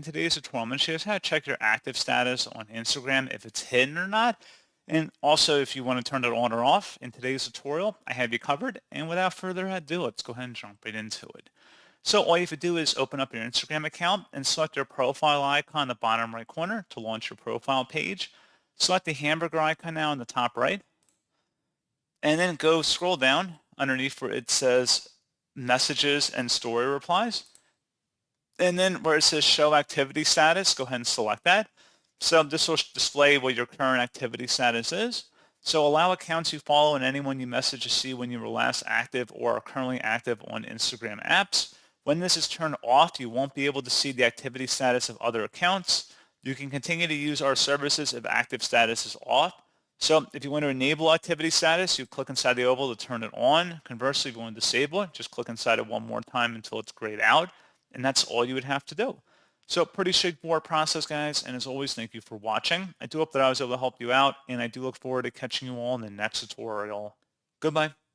in today's tutorial, I'm going to show you how to check your active status on Instagram, if it's hidden or not. And also if you want to turn it on or off. In today's tutorial, I have you covered. And without further ado, let's go ahead and jump right into it. So all you have to do is open up your Instagram account and select your profile icon in the bottom right corner to launch your profile page. Select the hamburger icon now in the top right. And then go scroll down underneath where it says messages and story replies. And then where it says show activity status, go ahead and select that. So this will display what your current activity status is. So allow accounts you follow and anyone you message to see when you were last active or are currently active on Instagram apps. When this is turned off, you won't be able to see the activity status of other accounts. You can continue to use our services if active status is off. So if you want to enable activity status, you click inside the oval to turn it on. Conversely, if you want to disable it, just click inside it one more time until it's grayed out. And that's all you would have to do. So pretty straightforward process, guys. And as always, thank you for watching. I do hope that I was able to help you out, and I do look forward to catching you all in the next tutorial. Goodbye.